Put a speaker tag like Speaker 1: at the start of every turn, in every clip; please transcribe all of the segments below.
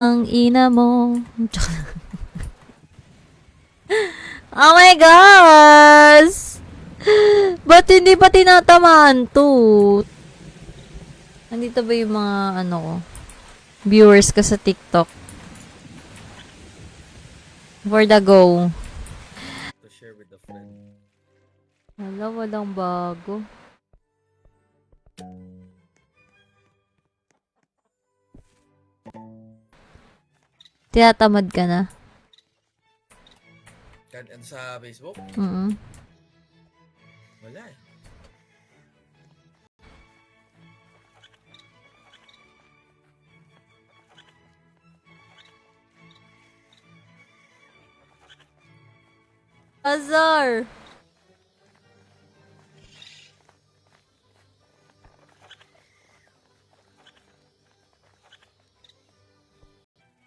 Speaker 1: Ang ina mo. Oh my gosh! Ba't hindi pa tinatamaan to? Nandito ba yung mga ano ko? Viewers ko sa TikTok? For the go.
Speaker 2: To share with a friend.
Speaker 1: Wala, walang bago. Tinatamad ka na?
Speaker 2: Ano sa Facebook? Wala eh.
Speaker 1: Azar!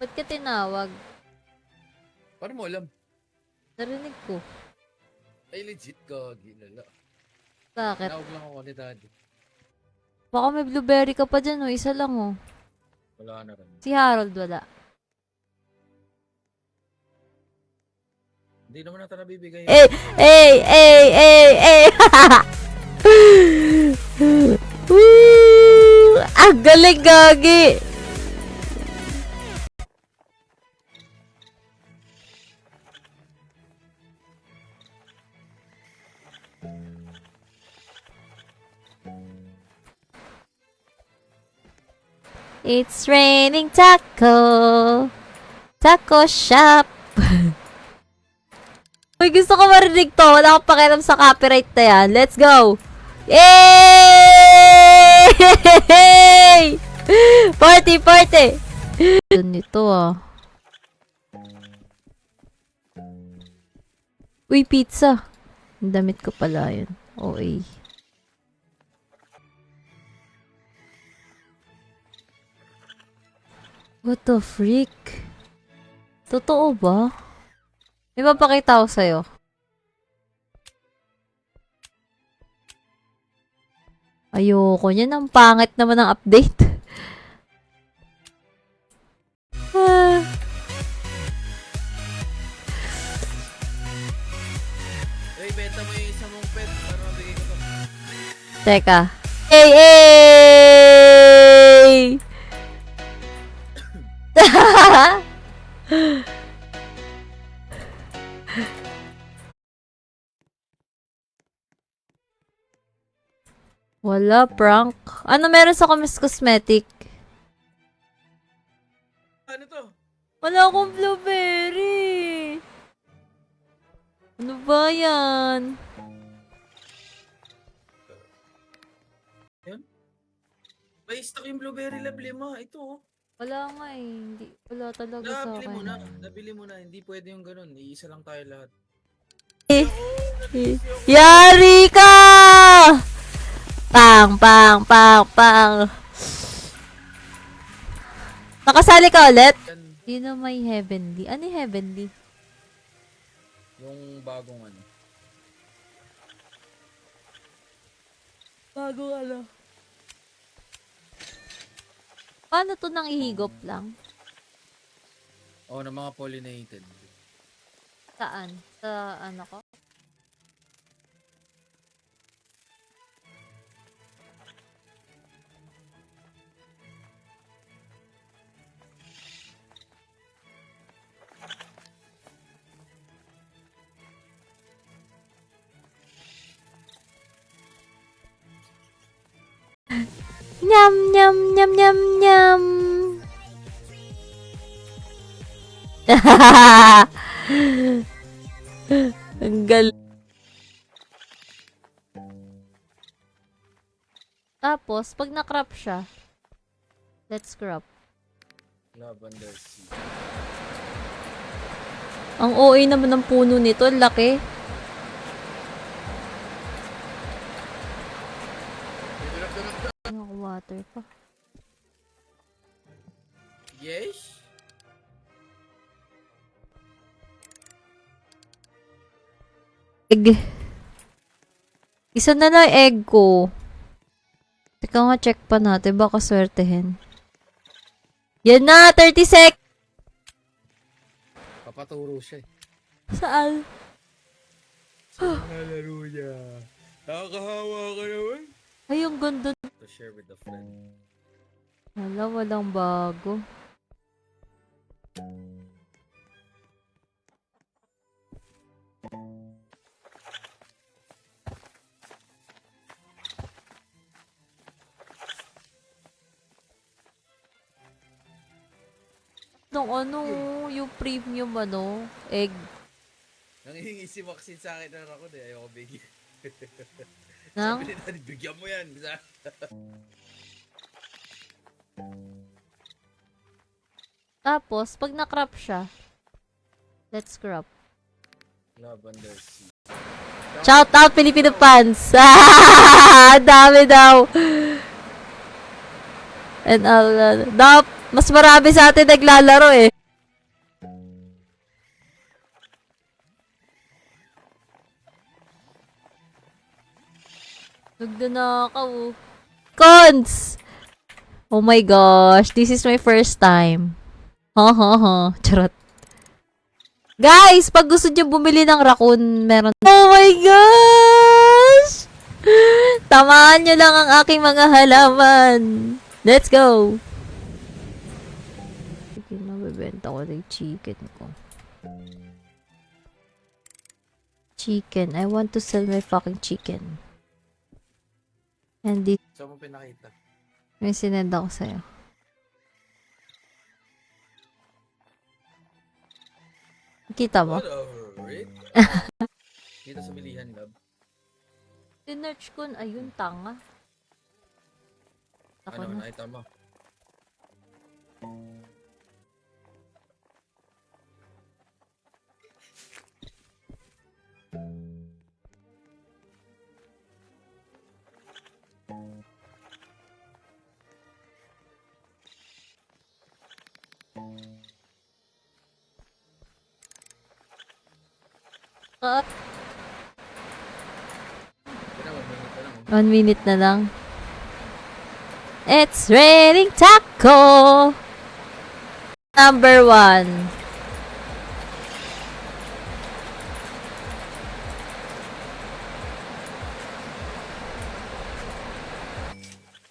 Speaker 1: Ba't ka tinawag?
Speaker 2: Paano mo alam?
Speaker 1: Narinig ko.
Speaker 2: Ay legit ka, ginala.
Speaker 1: Bakit?
Speaker 2: Tinawag lang ako ni daddy.
Speaker 1: Baka may blueberry ka pa dyan, oh. Isa lang, oh.
Speaker 2: Wala na rin.
Speaker 1: Si Harold, wala.
Speaker 2: Hindi naman natin nabibigay.
Speaker 1: Eh! Eh! Eh! Eh! Eh! Woo! Ang galing, gagi! It's raining taco. Taco shop. Uy, gusto ko marinig to. Wala akong pakialam sa copyright na yan. Let's go. Yay! Party, party! Doon nito ah. Uy, pizza. Ang damit ko pala yun. OA. What the freak? Totoo ba? May mapakita ko sa'yo. Ayoko niyan. Ang pangit naman ng update.
Speaker 2: Hey, benta mo yung isa mong pet para mabigay ko to.
Speaker 1: Teka. Hey, hey! Wala, prank. Ano meron sa Miss Cosmetic?
Speaker 2: Ano to?
Speaker 1: Wala akong blueberry. Ano ba yan?
Speaker 2: Yan? May stock yung blueberry lab lima. Ito oh.
Speaker 1: Wala nga eh. Hindi, wala talaga sa
Speaker 2: Nabili
Speaker 1: akin.
Speaker 2: mo na. Nabili mo na. Hindi pwede yung ganun. Iisa lang tayo lahat.
Speaker 1: Yari ka! Pang, pang, pang, pang. Nakasali ka ulit?
Speaker 2: Yan
Speaker 1: Yun na may heavenly. Ano yung heavenly?
Speaker 2: yung bagong ano.
Speaker 1: Bagong ano? Paano to nang ihigop lang?
Speaker 2: Oh, ng mga pollinated.
Speaker 1: Saan? Sa ano ko? Nyam, nyam, nyam, nyam, nyam. Ang galing. Tapos, pag na-crop siya, let's crop.
Speaker 2: Lavender sea.
Speaker 1: Ang OA naman ng puno nito, laki. Water pa.
Speaker 2: Yes?
Speaker 1: Egg. Isa na lang egg ko. Teka nga, check pa natin. Baka swertehin. Yan na! 30 sec!
Speaker 2: Nagpapaturo siya eh.
Speaker 1: Saan?
Speaker 2: Nalaro niya. Nakakahawa ka naman.
Speaker 1: Ay, yung ganda.
Speaker 2: To share with a friend.
Speaker 1: Wala, walang bago. Nung ano, yung premium egg.
Speaker 2: Nangihingi si Maxine sa akin ng ako eh. Ayoko bigyan.
Speaker 1: Nang?
Speaker 2: Sabi ni Daddy, bigyan mo yan.
Speaker 1: Tapos, pag na-crop siya, let's crop.
Speaker 2: Lavender sea.
Speaker 1: Shout out Filipino fans! Dami daw! And all, mas marami sa atin naglalaro eh. Nagda na ako. Cons! Oh my gosh, this is my first time. Ha ha ha. Charot. Guys, pag gusto niyo bumili ng raccoon, meron. Oh my gosh! Tamaan niyo lang ang aking mga halaman. Let's go! Sige, mabibenta ko yung chicken ko. Chicken. I want to sell my fucking chicken. And this,
Speaker 2: Saan mo pinakita?
Speaker 1: may sinend ako sa'yo. Kita mo?
Speaker 2: Whatever. Dito sa bilihan, love.
Speaker 1: Sinerch ko, ayun, tanga. Ako
Speaker 2: Ano,
Speaker 1: na.
Speaker 2: nakita mo?
Speaker 1: Cut.
Speaker 2: Kaya mo, minute na lang.
Speaker 1: 1 minute na lang. It's raining taco! Number 1.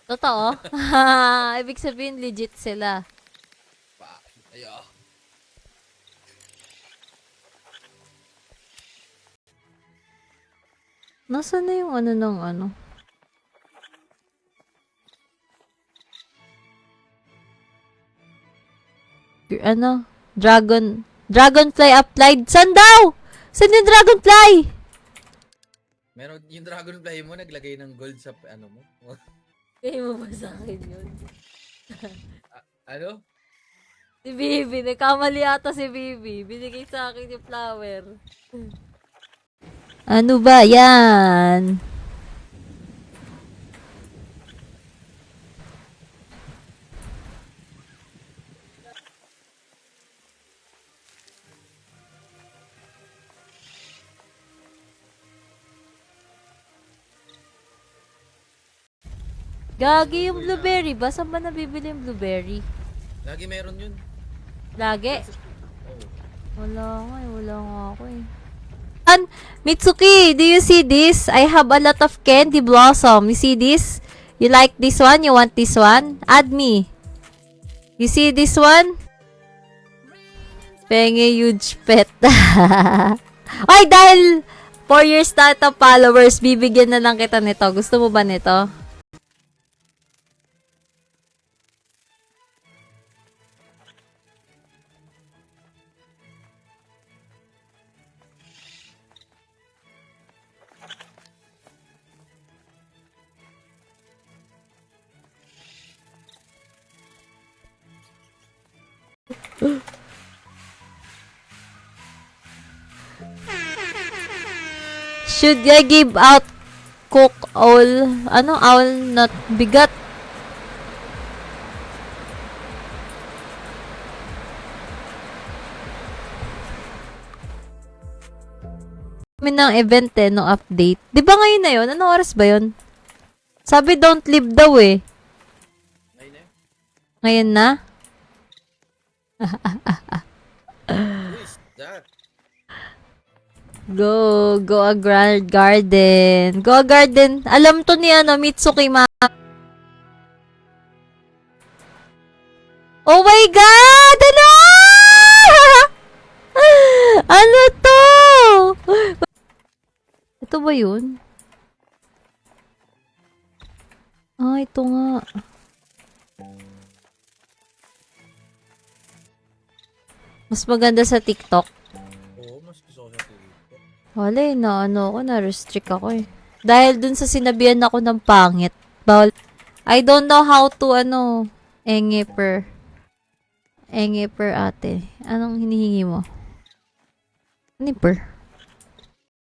Speaker 1: Totoo? Ibig sabihin, legit sila.
Speaker 2: Ayo.
Speaker 1: Nasaan na yung ano ng ano? Ano? Dragonfly applied. Saan daw? Saan yung dragonfly?
Speaker 2: Meron yung dragonfly mo, naglagay ng gold sa ano mo.
Speaker 1: Kaya mo ba sa akin yun?
Speaker 2: Ano?
Speaker 1: Si Bibi. Nagkamali ata si Bibi. Binigay sa akin yung flower. Ano ba yan? Gagi yung blueberry ba? Saan ba nabibili yung blueberry?
Speaker 2: Lagi meron yun.
Speaker 1: Lagi?
Speaker 2: Oh.
Speaker 1: Wala nga eh. Wala nga ako eh. Mitsuki, do you see this? I have a lot of candy blossom. You see this? You like this one? You want this one? Add me. You see this one? Penge huge pet. Ay, dahil 4 years na ito followers, bibigyan na lang kita nito. Gusto mo ba nito? Should I give out cook all, all not bigat? Kami ng event no update. Di ba ngayon na yun? Anong oras ba yun? Sabi don't leave daw eh.
Speaker 2: Ayun na.
Speaker 1: Ngayon na?
Speaker 2: Who is that? na.
Speaker 1: Go a garden. Go a garden. Alam to ni Mitsuki ma. Oh my God! Ano? Ano to? Ito ba yun? Ah, ito nga. Mas maganda sa TikTok.
Speaker 2: Oo, mas gusto ko sa TikTok.
Speaker 1: Wala eh, na-restrict ako eh. Dahil dun sa sinabihan ako ng pangit. Bawal. I don't know how to, engeper. Engeper ate. Anong hinihingi mo? Engeper.